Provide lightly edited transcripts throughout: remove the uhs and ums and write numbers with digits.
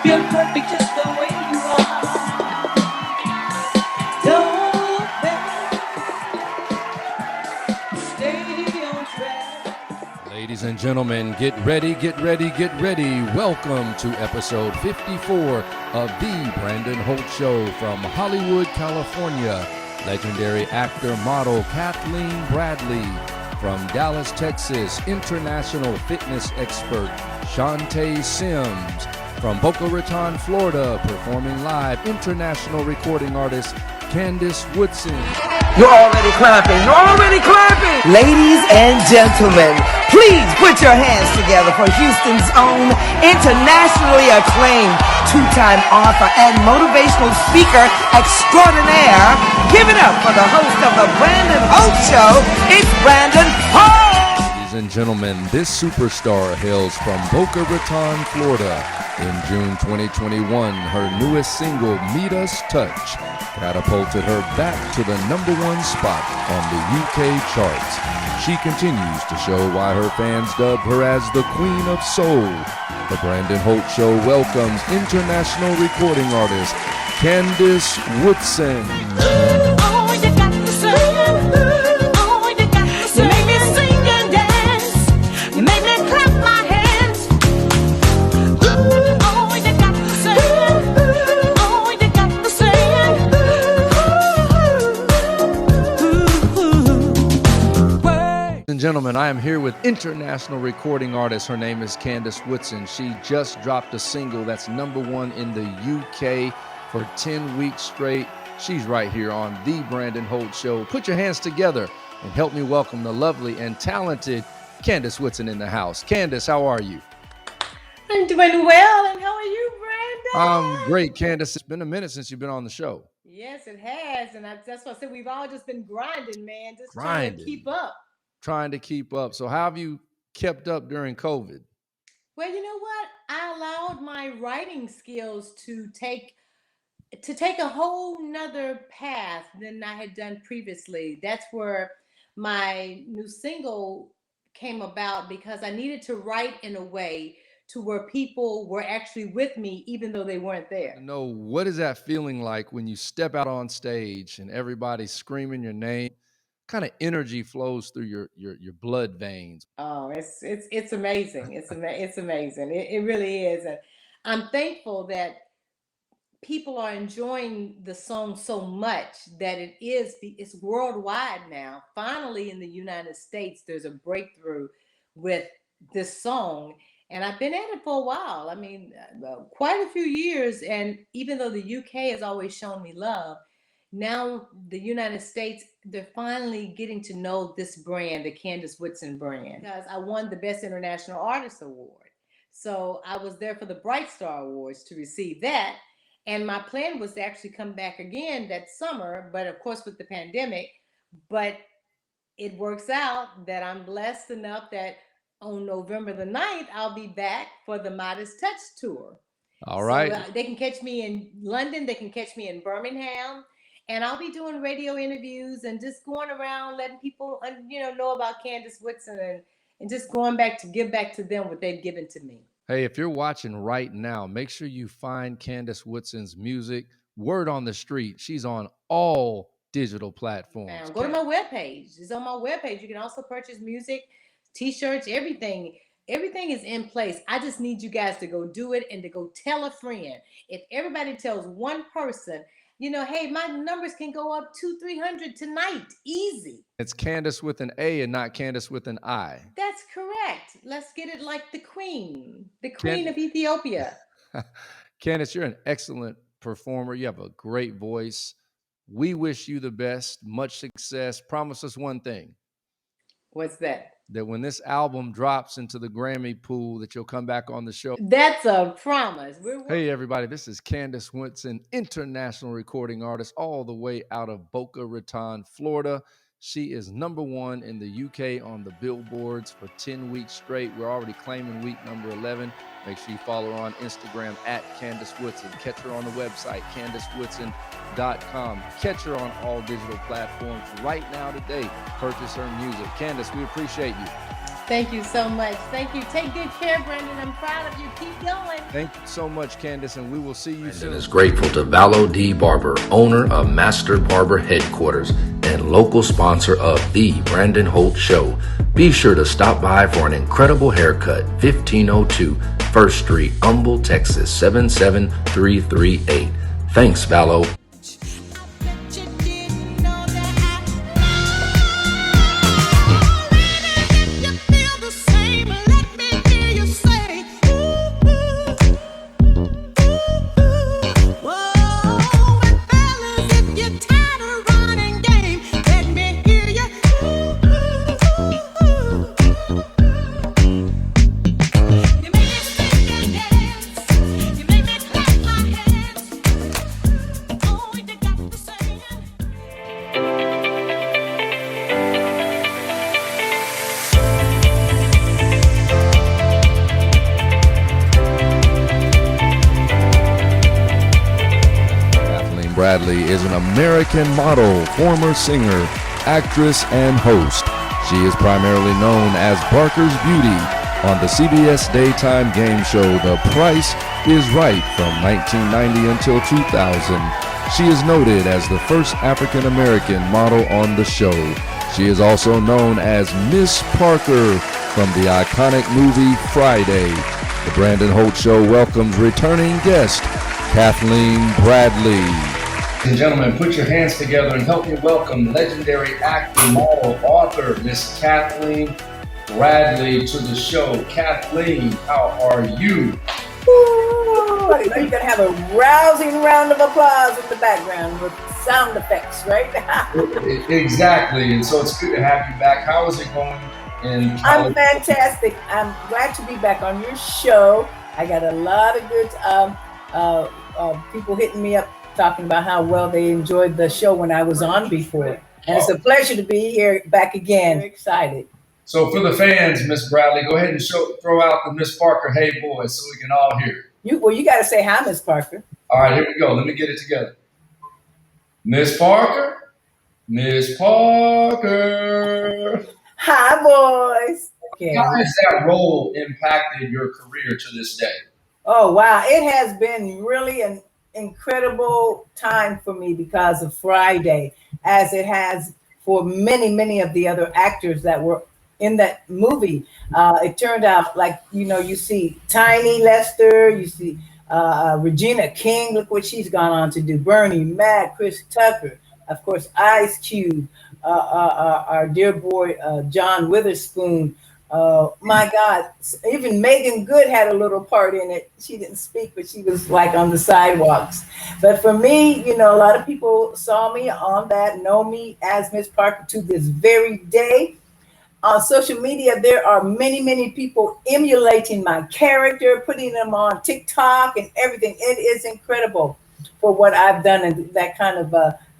You're perfect just the way you are. Don't stay on track. Ladies and gentlemen, get ready, get ready, get ready. Welcome to episode 54 of The Brandon Holt Show from Hollywood, California. Legendary actor, model Kathleen Bradley. From Dallas, Texas, international fitness expert Shawnte Sims. From Boca Raton, Florida, performing live, international recording artist Candace Woodson. You're already clapping. You're already clapping. Ladies and gentlemen, please put your hands together for Houston's own internationally acclaimed two-time author and motivational speaker extraordinaire. Give it up for the host of the Brandon Holt Show. It's Brandon Holt. Ladies and gentlemen, this superstar hails from Boca Raton, Florida. In June 2021, her newest single, Meet Us Touch, catapulted her back to the #1 spot on the UK charts. She continues to show why her fans dub her as the Queen of Soul. The Brandon Holt Show welcomes international recording artist Candace Woodson. Gentlemen, I am here with international recording artist. Her name is Candace Woodson. She just dropped a single that's #1 in the UK for 10 weeks straight. She's right here on The Brandon Holt Show. Put your hands together and help me welcome the lovely and talented Candace Woodson in the house. Candace, how are you? I'm doing well, and how are you, Brandon? I'm great, Candace. It's been a minute since you've been on the show. Yes, it has, and that's why I said we've all just been grinding, man, just Grinding. trying to keep up. Trying to keep up. So how have you kept up during COVID? Well, you know what? I allowed my writing skills to take a whole nother path than I had done previously. That's where my new single came about, because I needed to write in a way to where people were actually with me, even though they weren't there. No, what is that feeling like when you step out on stage and everybody's screaming your name? Kind of energy flows through your blood veins. Oh, it's amazing. It's amazing. It really is. And I'm thankful that people are enjoying the song so much that it's worldwide now. Finally, in the United States, there's a breakthrough with this song. And I've been at it for a while. I mean, quite a few years. And even though the UK has always shown me love, now the United States, they're finally getting to know this brand, the Candace Woodson brand, because I won the Best International Artist Award. So I was there for the Bright Star Awards to receive that. And my plan was to actually come back again that summer, but of course with the pandemic. But it works out that I'm blessed enough that on November the 9th, I'll be back for the Modest Touch Tour. All right. So they can catch me in London, they can catch me in Birmingham. And I'll be doing radio interviews and just going around letting people, know about Candace Woodson and just going back to give back to them what they've given to me. Hey, if you're watching right now, make sure you find Candace Woodson's music. Word on the street, she's on all digital platforms. Go to my webpage. It's on my webpage. You can also purchase music, t-shirts, everything. Everything is in place. I just need you guys to go do it and to go tell a friend. If everybody tells one person, hey, my numbers can go up 200-300 tonight. Easy. It's Candace with an A and not Candace with an I. That's correct. Let's get it like the queen of Ethiopia. Candace, you're an excellent performer. You have a great voice. We wish you the best, much success. Promise us one thing. What's that? That when this album drops into the Grammy pool, that you'll come back on the show. That's a promise. Hey, everybody, this is Candace Woodson, international recording artist, all the way out of Boca Raton, Florida. She is #1 in the UK on the billboards for 10 weeks straight. We're already claiming week number 11. Make sure you follow her on Instagram at Candace Woodson. Catch her on the website, CandaceWoodson.com. Catch her on all digital platforms right now today. Purchase her music. Candace, we appreciate you. Thank you so much. Thank you. Take good care, Brandon. I'm proud of you. Keep going. Thank you so much, Candace, and we will see you soon. Brandon is grateful to Vallo D. Barber, owner of Master Barber Headquarters and local sponsor of The Brandon Holt Show. Be sure to stop by for an incredible haircut, 1502 First Street, Humble, Texas, 77338. Thanks, Vallo. Bradley is an American model, former singer, actress, and host. She is primarily known as Barker's Beauty on the CBS daytime game show The Price is Right from 1990 until 2000. She is noted as the first African American model on the show. She is also known as Miss Parker from the iconic movie Friday. The Brandon Holt Show welcomes returning guest Kathleen Bradley. Ladies and gentlemen, put your hands together and help me welcome legendary actor, model, author, Miss Kathleen Bradley to the show. Kathleen, how are you? Ooh, you're going to have a rousing round of applause in the background with sound effects, right? Exactly, and so it's good to have you back. How is it going in California? I'm fantastic. I'm glad to be back on your show. I got a lot of good people hitting me up talking about how well they enjoyed the show when I was on before. And it's a pleasure to be here back again. Very excited. So for the fans, Miss Bradley, go ahead and throw out the Miss Parker hey boys so we can all hear. You got to say hi, Miss Parker. All right, here we go. Let me get it together. Miss Parker. Miss Parker. Hi, boys. Okay. How has that role impacted your career to this day? Oh, wow. It has been really an incredible time for me because of Friday, as it has for many of the other actors that were in that movie. It turned out like, you see Tiny Lester, you see Regina King, look what she's gone on to do, Bernie Mac, Chris Tucker, of course, Ice Cube, our dear boy, John Witherspoon. My God, even Megan Good had a little part in it. She didn't speak, but she was like on the sidewalks. But for me, a lot of people saw me on that, know me as Miss Parker to this very day. On social media, there are many people emulating my character, putting them on TikTok and everything. It is incredible for what I've done and that kind of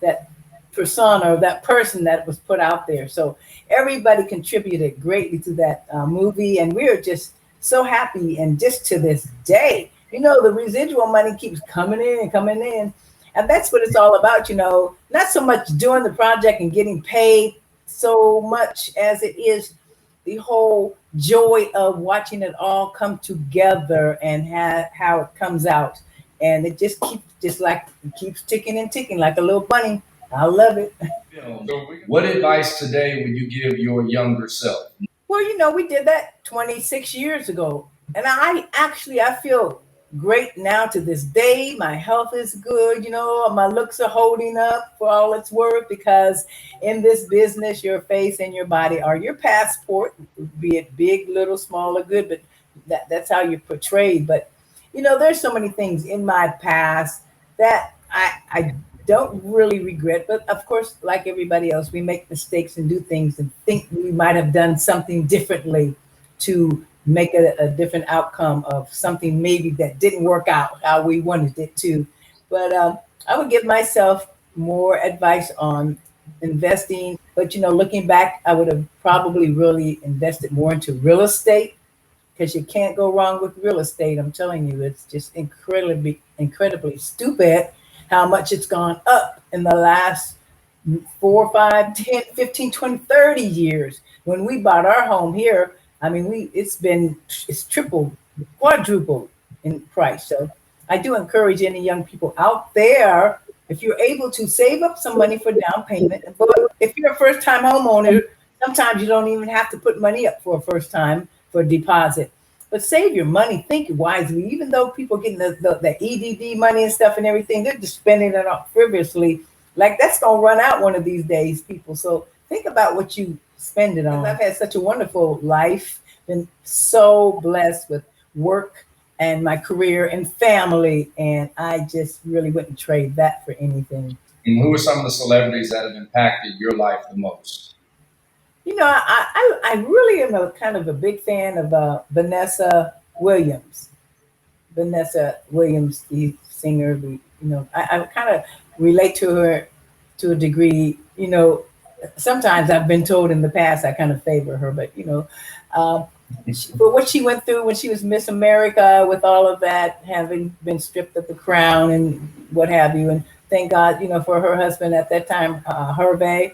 that persona or that person that was put out there. So everybody contributed greatly to that movie, and we're just so happy. And just to this day, the residual money keeps coming in, and that's what it's all about. Not so much doing the project and getting paid so much as it is the whole joy of watching it all come together and how it comes out, and it just keeps ticking and ticking like a little bunny. I love it. What advice today would you give your younger self? Well, we did that 26 years ago. And I feel great now to this day. My health is good. My looks are holding up for all it's worth, because in this business, your face and your body are your passport, be it big, little, small, or good. But that's how you're portrayed. But, there's so many things in my past that I don't really regret, but of course, like everybody else, we make mistakes and do things and think we might have done something differently to make a different outcome of something maybe that didn't work out how we wanted it to. But I would give myself more advice on investing. But, looking back, I would have probably really invested more into real estate, because you can't go wrong with real estate. I'm telling you, it's just incredibly stupid how much it's gone up in the last 4, 5, 10, 15, 20, 30 years. When we bought our home here I mean, it's tripled, quadrupled in price. So I do encourage any young people out there, if you're able to save up some money for down payment. But if you're a first time homeowner, sometimes you don't even have to put money up for a first time for a deposit. But save your money, think wisely. Even though people getting the EDD money and stuff and everything, they're just spending it off frivolously. Like that's gonna run out one of these days, people. So think about what you spend it on. I've had such a wonderful life, been so blessed with work and my career and family, and I just really wouldn't trade that for anything. And who are some of the celebrities that have impacted your life the most? You know, I really am a kind of a big fan of Vanessa Williams. Vanessa Williams, the singer. I kind of relate to her to a degree. Sometimes I've been told in the past I kind of favor her, but but what she went through when she was Miss America, with all of that, having been stripped of the crown and what have you, and thank God, for her husband at that time, Hervé,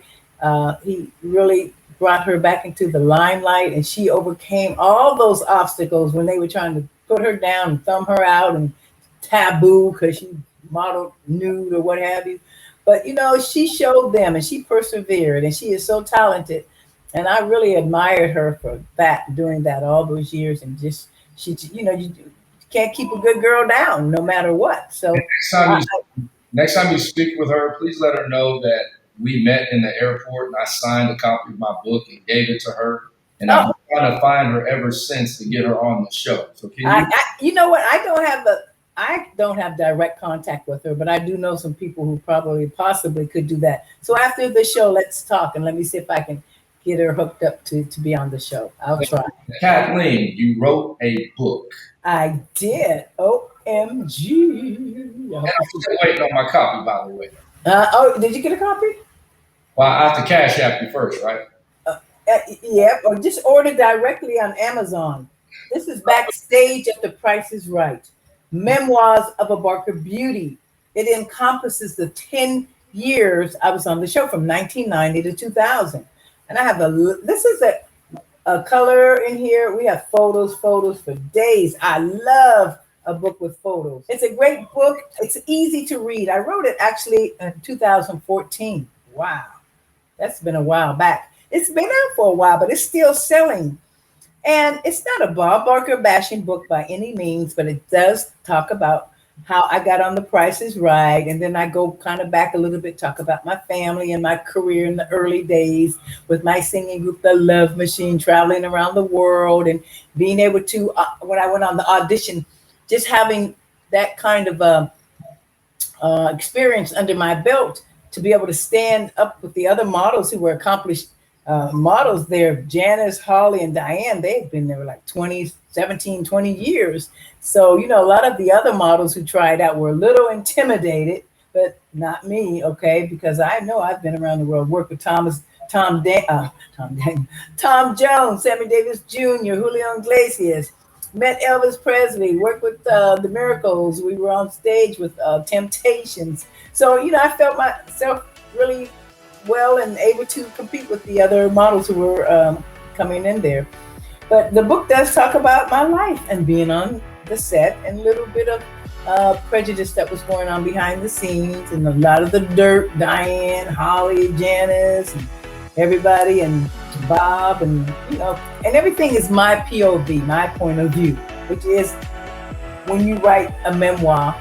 he really brought her back into the limelight, and she overcame all those obstacles when they were trying to put her down and thumb her out and taboo because she modeled nude or what have you. But she showed them and she persevered, and she is so talented. And I really admired her for that, doing that all those years. And just you can't keep a good girl down no matter what. So next time you speak with her, please let her know that we met in the airport and I signed a copy of my book and gave it to her. And I've been trying to find her ever since to get her on the show. So can you know what? I don't have direct contact with her, but I do know some people who possibly could do that. So after the show, let's talk and let me see if I can get her hooked up to be on the show. I'll try. Kathleen, you wrote a book. I did. OMG. I'm still waiting on my copy, by the way. Did you get a copy? Well, I have to cash app you first, right? Yeah, or just order directly on Amazon. This is Backstage at the Price is Right. Memoirs of a Barker Beauty. It encompasses the 10 years I was on the show from 1990 to 2000. And I have this is a color in here. We have photos for days. I love a book with photos. It's a great book. It's easy to read. I wrote it actually in 2014. Wow. That's been a while back. It's been out for a while, but it's still selling. And it's not a Bob Barker bashing book by any means, but it does talk about how I got on The Price is Right. And then I go kind of back a little bit, talk about my family and my career in the early days with my singing group, The Love Machine, traveling around the world and being able to, when I went on the audition, just having that kind of experience under my belt to be able to stand up with the other models who were accomplished models there, Janice, Holly, and Diane. They've been there like 20 years. So, a lot of the other models who tried out were a little intimidated, but not me, okay? Because I know I've been around the world, worked with Tom Jones, Sammy Davis Jr., Julio Iglesias, met Elvis Presley, worked with the Miracles. We were on stage with Temptations. So, I felt myself really well and able to compete with the other models who were coming in there. But the book does talk about my life and being on the set and a little bit of prejudice that was going on behind the scenes and a lot of the dirt, Diane, Holly, Janice, and everybody, and Bob, and and everything is my POV, my point of view, which is when you write a memoir,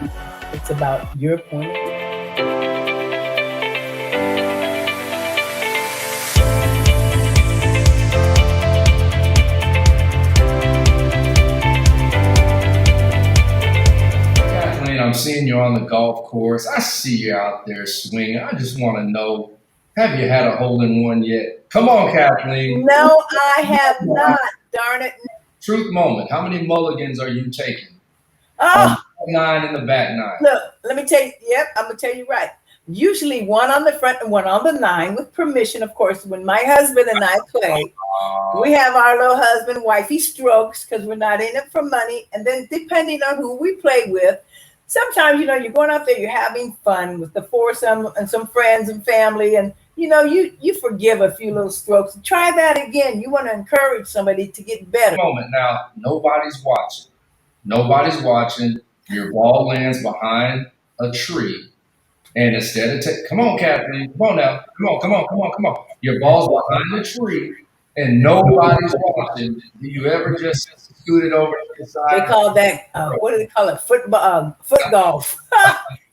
it's about your point of view. I'm seeing you on the golf course. I see you out there swinging. I just want to know, have you had a hole-in-one yet? Come on, Kathleen. No, I have not. Darn it. Truth moment. How many mulligans are you taking? Oh, 9 in the back 9. Look, let me tell you. Yep, I'm going to tell you right. Usually one on the front and one on the 9 with permission, of course. When my husband and I play, we have our little husband, wifey strokes because we're not in it for money. And then depending on who we play with, sometimes, you're going out there, you're having fun with the foursome and some friends and family, and you forgive a few little strokes. Try that again. You want to encourage somebody to get better. Moment now, nobody's watching. Nobody's watching. Your ball lands behind a tree. And instead of come on, Kathleen, come on now. Come on. Your ball's behind the tree and nobody's watching. Do you ever just scoot it over to the side? They call that, what do they call it? Foot golf.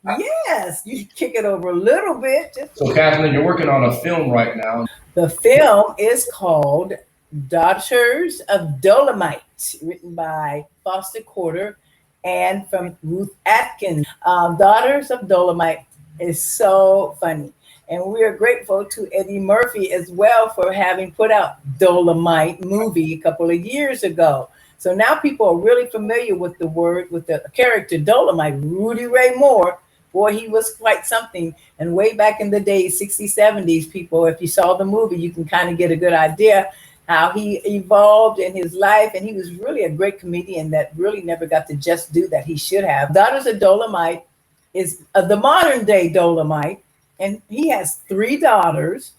Yes, you kick it over a little bit. So, Kathleen, you're working on a film right now. The film is called Daughters of Dolomite, written by Foster Porter and from Ruth Atkins. Daughters of Dolomite is so funny. And we are grateful to Eddie Murphy as well for having put out Dolomite movie a couple of years ago. So now people are really familiar with the character Dolomite. Rudy Ray Moore, boy, he was quite something. And way back in the days, 60s, 70s, people, if you saw the movie, you can kind of get a good idea how he evolved in his life. And he was really a great comedian that really never got to just do that he should have. Daughters of Dolomite is the modern day Dolomite. And he has 3 daughters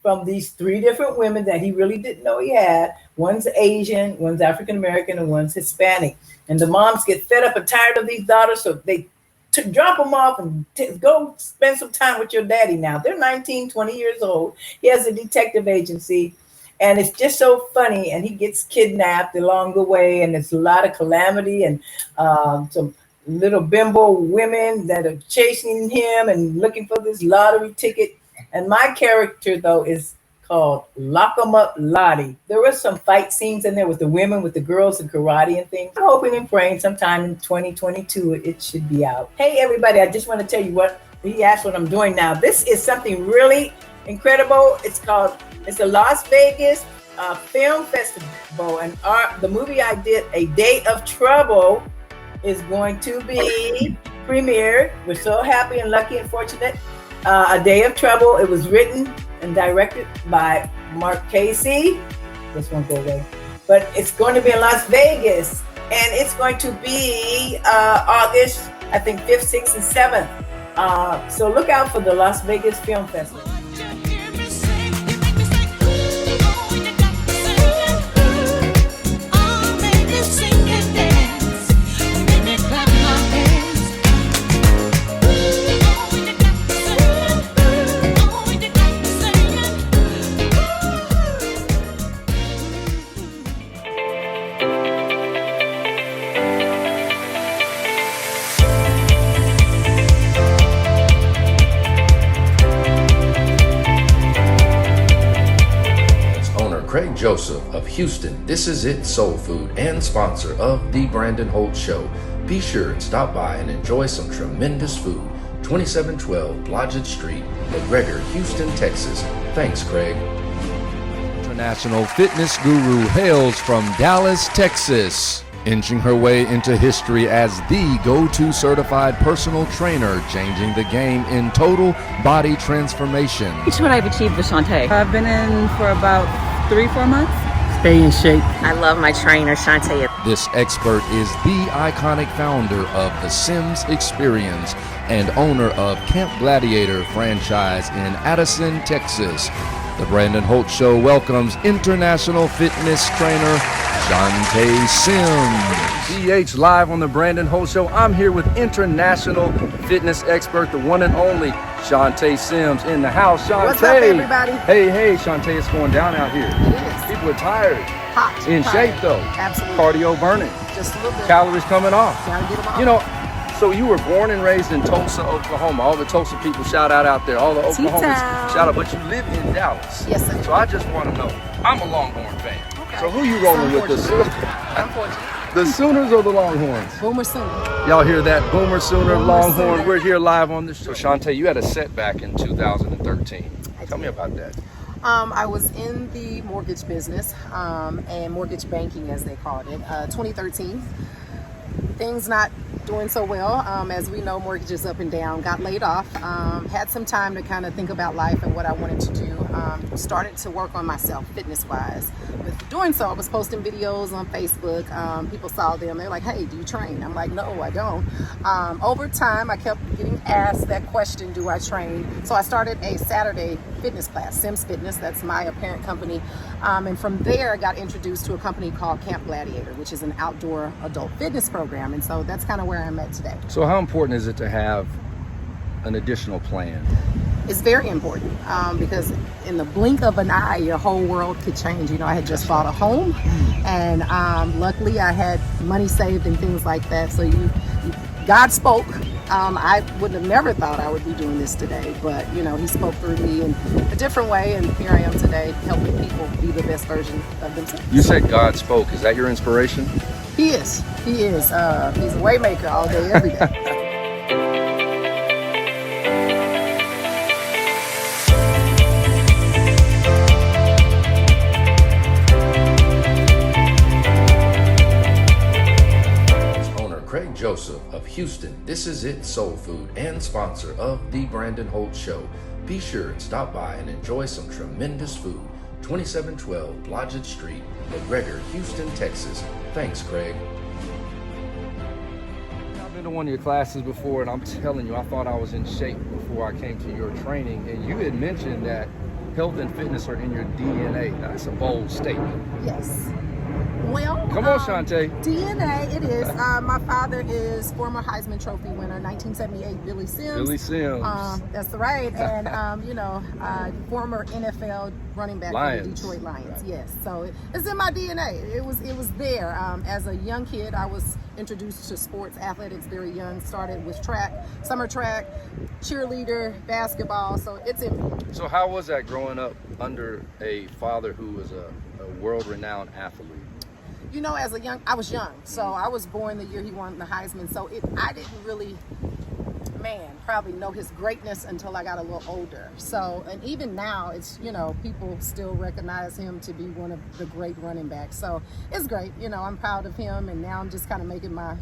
from these 3 different women that he really didn't know he had. One's Asian, one's African American, and one's Hispanic. And the moms get fed up and tired of these daughters, so they drop them off and go spend some time with your daddy now. They're 19, 20 years old. He has a detective agency, and it's just so funny. And he gets kidnapped along the way, and there's a lot of calamity and some little bimbo women that are chasing him and looking for this lottery ticket. And my character, though, is called Lock 'em Up Lottie. There were some fight scenes in there with the women, with the girls and karate and things. I'm hoping and praying sometime in 2022 it should be out. Hey, everybody, I just want to tell you what he asked what I'm doing now. This is something really incredible. It's the Las Vegas Film Festival. And the movie I did, A Day of Trouble, is going to be premiered. We're so happy and lucky and fortunate. A Day of Trouble. It was written and directed by Mark Casey. This won't go away. But it's going to be in Las Vegas. And it's going to be August, I think, 5th, 6th, and 7th. So look out for the Las Vegas Film Festival. Craig Joseph of Houston, This Is It Soul Food, and sponsor of The Brandon Holt Show. Be sure and stop by and enjoy some tremendous food. 2712 Blodgett Street, McGregor, Houston, Texas. Thanks, Craig. International fitness guru hails from Dallas, Texas. Inching her way into history as the go-to certified personal trainer, changing the game in total body transformation. It's what I've achieved with Shawnte. I've been in for about 3-4 months. Stay in shape. I love my trainer, Shawnte. This expert is the iconic founder of the Sims Experience and owner of Camp Gladiator franchise in Addison, Texas. The Brandon Holt Show welcomes international fitness trainer Shawnte Sims. BH live on the Brandon Holt Show. I'm here with international fitness expert, the one and only Shawnte Sims in the house. Shawnte. What's up, everybody? Hey, Shawnte, it's going down out here. It is. People are tired. Hot. In shape, though. Absolutely. Cardio burning. Just a little bit. Calories coming off. Gotta get them off. You know, so you were born and raised in Tulsa, Oklahoma. All the Tulsa people shout out there. All the Oklahomans T-town. shout out. But you live in Dallas. Yes, sir. So I just want to know. I'm a Longhorn fan. Okay. So who you rolling with? The Sooners or the Longhorns? Boomer Sooner. Y'all hear that? Boomer Sooner, Longhorn. We're here live on the show. Shawnte, you had a setback in 2013. Tell me about that. I was in the mortgage business and mortgage banking, as they called it, 2013. Things not doing so well. As we know, mortgages up and down. Got laid off. Had some time to kind of think about life and what I wanted to do. Started to work on myself fitness-wise. With doing so, I was posting videos on Facebook. People saw them. They're like, hey, do you train? I'm like, no, I don't. Over time, I kept getting asked that question, do I train? So I started a Saturday fitness class, Sims Fitness. That's my parent company. And from there, I got introduced to a company called Camp Gladiator, which is an outdoor adult fitness program. And so that's kind of where I'm at today. So how important is it to have an additional plan? It's very important because in the blink of an eye, your whole world could change. You know, I had just bought a home, and luckily I had money saved and things like that. So God spoke. I would have never thought I would be doing this today, but you know, he spoke through me in a different way, and here I am today helping people be the best version of themselves. You said God spoke. Is that your inspiration? He is. He's a way maker all day, every day. Joseph of Houston, This Is It Soul Food, and sponsor of The Brandon Holt Show. Be sure and stop by and enjoy some tremendous food. 2712 Blodgett Street, McGregor, Houston, Texas. Thanks, Craig. I've been to one of your classes before, and I'm telling you, I thought I was in shape before I came to your training, and you had mentioned that health and fitness are in your DNA. Now, that's a bold statement. Yes. Well, come on, Shawnte. DNA, it is. My father is former Heisman Trophy winner, 1978, Billy Sims. Billy Sims. That's right. And, former NFL running back for the Detroit Lions. Right. Yes. So it's in my DNA. It was there. As a young kid, I was introduced to sports, athletics very young. Started with track, summer track, cheerleader, basketball. So it's in me. So how was that growing up under a father who was a world-renowned athlete? You know, I was young, so I was born the year he won the Heisman. So I didn't really, probably know his greatness until I got a little older. So, and even now, it's, you know, people still recognize him to be one of the great running backs. So it's great. You know, I'm proud of him, and now I'm just kind of making my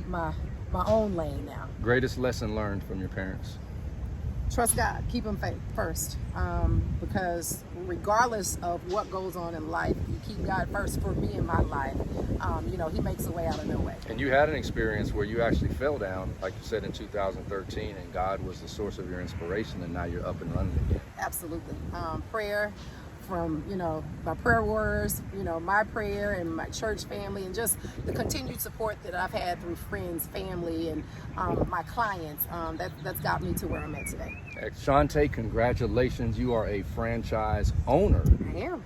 own lane now. Greatest lesson learned from your parents? Trust God, keep him faith first, because regardless of what goes on in life, you keep God first. For me in my life, you know, he makes a way out of no way. And you had an experience where you actually fell down, like you said, in 2013, and God was the source of your inspiration, and now you're up and running again. Absolutely. Prayer from, you know, my prayer warriors, you know, my prayer and my church family, and just the continued support that I've had through friends, family, and my clients, that's got me to where I'm at today. Shawnte, congratulations. You are a franchise owner. I am.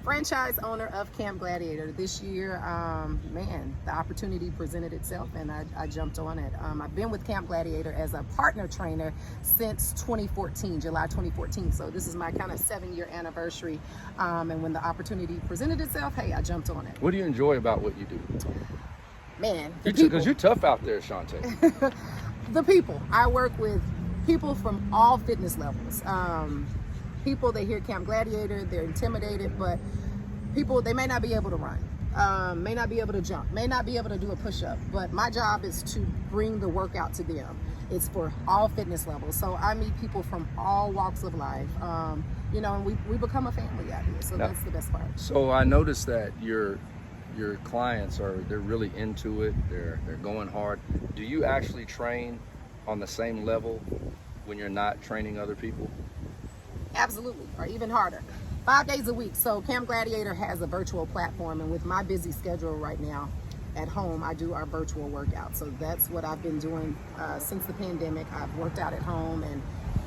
Franchise owner of Camp Gladiator. This year, the opportunity presented itself, and I jumped on it. I've been with Camp Gladiator as a partner trainer since 2014, July 2014. So this is my kind of 7-year anniversary. And when the opportunity presented itself, hey, I jumped on it. What do you enjoy about what you do? Because you're tough out there, Shawnte. The people. I work with people from all fitness levels. People, they hear Camp Gladiator, they're intimidated, but people, they may not be able to run, may not be able to jump, may not be able to do a push-up, but my job is to bring the workout to them. It's for all fitness levels. So I meet people from all walks of life, you know, and we become a family out here. So now, that's the best part. So I noticed that your clients they're really into it. They're going hard. Do you actually train on the same level when you're not training other people? Absolutely, or even harder. 5 days a week. So Camp Gladiator has a virtual platform, and with my busy schedule right now at home, I do our virtual workout. So that's what I've been doing since the pandemic. I've worked out at home, and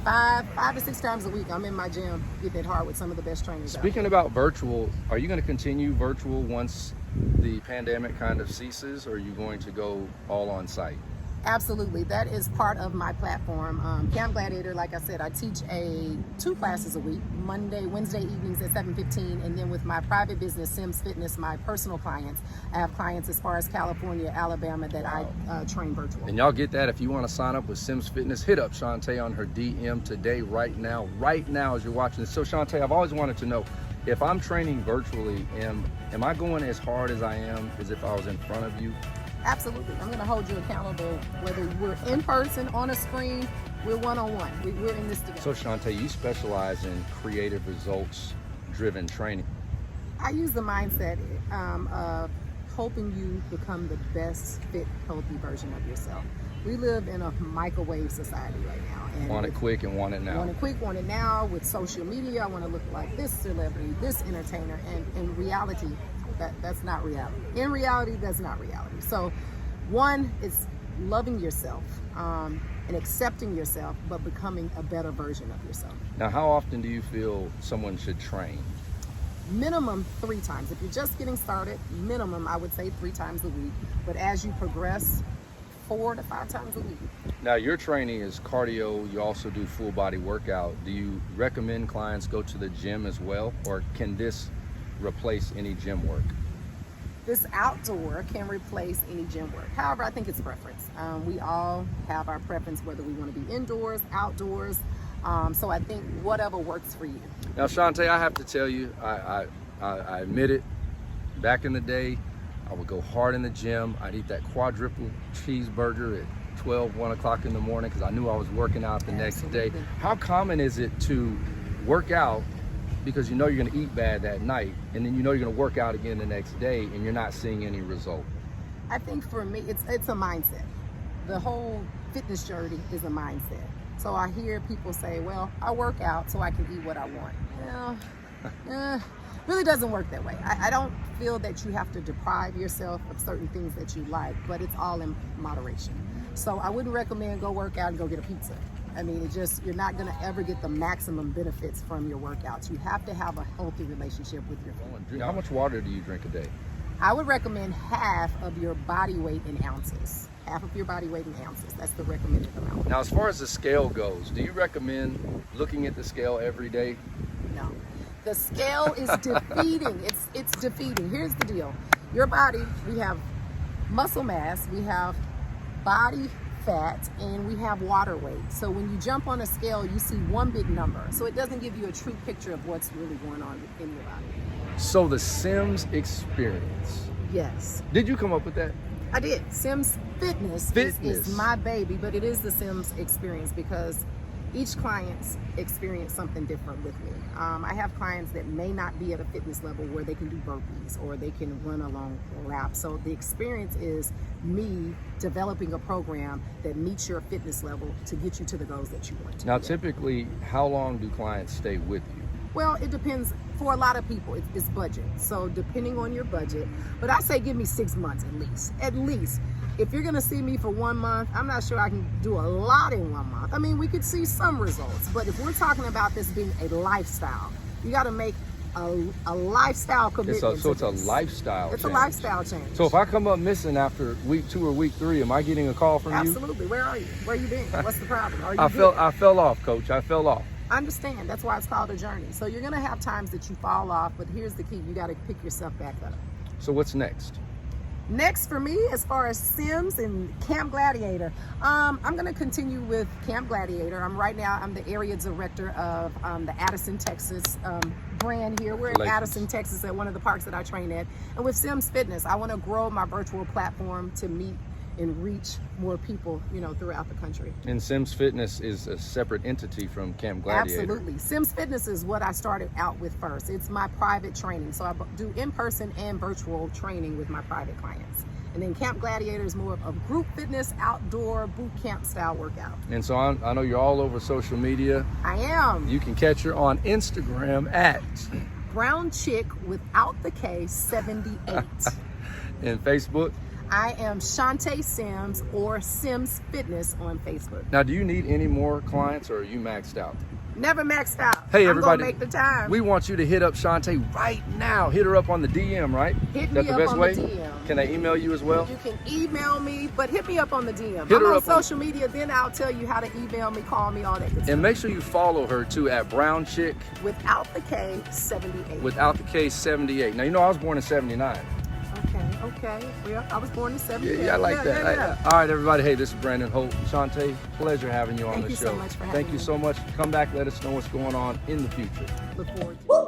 five to six times a week I'm in my gym getting it hard with some of the best trainers. Speaking about virtual, are you going to continue virtual once the pandemic kind of ceases, or are you going to go all on site? Absolutely, that is part of my platform. Camp Gladiator, like I said, I teach 2 classes a week, Wednesday evenings at 7:15, and then with my private business, Sims Fitness, my personal clients, I have clients as far as California, Alabama that I train virtual. And y'all get that. If you want to sign up with Sims Fitness, hit up Shawnte on her DM today, right now as you're watching this. So Shawnte, I've always wanted to know, if I'm training virtually, am I going as hard as I am as if I was in front of you? Absolutely. I'm going to hold you accountable, whether we're in person, on a screen, we're one-on-one. We're in this together. So Shawnte, you specialize in creative results-driven training. I use the mindset of helping you become the best fit, healthy version of yourself. We live in a microwave society right now. And want it quick and want it now. Want it quick, want it now. With social media, I want to look like this celebrity, this entertainer. And in reality, that's not reality. In reality, that's not reality. So one is loving yourself and accepting yourself, but becoming a better version of yourself. Now, how often do you feel someone should train? Minimum 3 times. If you're just getting started, minimum, I would say 3 times a week. But as you progress, 4 to 5 times a week. Now, your training is cardio. You also do full body workout. Do you recommend clients go to the gym as well, or can this replace any gym work? This outdoor can replace any gym work. However, I think it's preference. We all have our preference, whether we want to be indoors, outdoors. So I think whatever works for you. Now, Shawnte, I have to tell you, I admit it. Back in the day, I would go hard in the gym. I'd eat that quadruple cheeseburger at 1 o'clock in the morning because I knew I was working out the next day. How common is it to work out because you know you're going to eat bad that night, and then you know you're going to work out again the next day and you're not seeing any result? I think for me, it's a mindset. The whole fitness journey is a mindset. So I hear people say, well, I work out so I can eat what I want. Well, really doesn't work that way. I don't feel that you have to deprive yourself of certain things that you like, but it's all in moderation. So I wouldn't recommend go work out and go get a pizza. I mean, you're not gonna ever get the maximum benefits from your workouts. You have to have a healthy relationship with your food. How much water do you drink a day? I would recommend half of your body weight in ounces. Half of your body weight in ounces. That's the recommended amount. Now, as far as the scale goes, do you recommend looking at the scale every day? No. The scale is defeating. It's defeating. Here's the deal. Your body, we have muscle mass, we have body fat, and we have water weight. So when you jump on a scale, you see one big number. So it doesn't give you a true picture of what's really going on in your body. So the Sims experience. Yes. Did you come up with that? I did. Sims Fitness. Is my baby, but it is the Sims experience because each client's experience something different with me. I have clients that may not be at a fitness level where they can do burpees or they can run a long lap. So the experience is me developing a program that meets your fitness level to get you to the goals that you want to. Now, typically, how long do clients stay with you? Well, it depends. For a lot of people, it's budget. So depending on your budget, but I say give me 6 months at least. At least. If you're gonna see me for 1 month, I'm not sure I can do a lot in 1 month. I mean, we could see some results, but if we're talking about this being a lifestyle, you gotta make a lifestyle commitment. So it's a lifestyle change. It's a lifestyle change. So if I come up missing after week 2 or week 3, am I getting a call from you? Absolutely. Where are you? Where you been? What's the problem? Are you I fell off, Coach. I fell off. I understand. That's why it's called a journey. So you're gonna have times that you fall off, but here's the key. You gotta pick yourself back up. So what's next? Next for me, as far as Sims and Camp Gladiator, I'm going to continue with Camp Gladiator. I'm the area director of the Addison, Texas brand here. We're in Addison, Texas at one of the parks that I train at. And with Sims Fitness, I want to grow my virtual platform to meet and reach more people, throughout the country. And Sims Fitness is a separate entity from Camp Gladiator. Absolutely. Sims Fitness is what I started out with first. It's my private training. So I do in-person and virtual training with my private clients. And then Camp Gladiator is more of a group fitness, outdoor, boot camp style workout. And so I know you're all over social media. I am. You can catch her on Instagram at Brown Chick without the K 78. And Facebook? I am Shawnte Sims or Sims Fitness on Facebook. Now, do you need any more clients or are you maxed out? Never maxed out. Hey, everybody. I'm gonna make the time. We want you to hit up Shawnte right now. Hit her up on the DM, right? Hit me up on the DM. Can they email you as well? You can email me, but hit me up on the DM. Hit her I'm on up social media, then I'll tell you how to email me, call me, all that good stuff. And make sure you follow her too at Brown Chick. Without the K 78. Without the K 78. Now, I was born in 79. Okay. Well, I was born in 78. Yeah, I like that. Yeah. All right, everybody. Hey, this is Brandon Holt. Shawnte, pleasure having you on the show. Thank you so much for having me. Thank you so much. Come back. Let us know what's going on in the future. Look forward to it.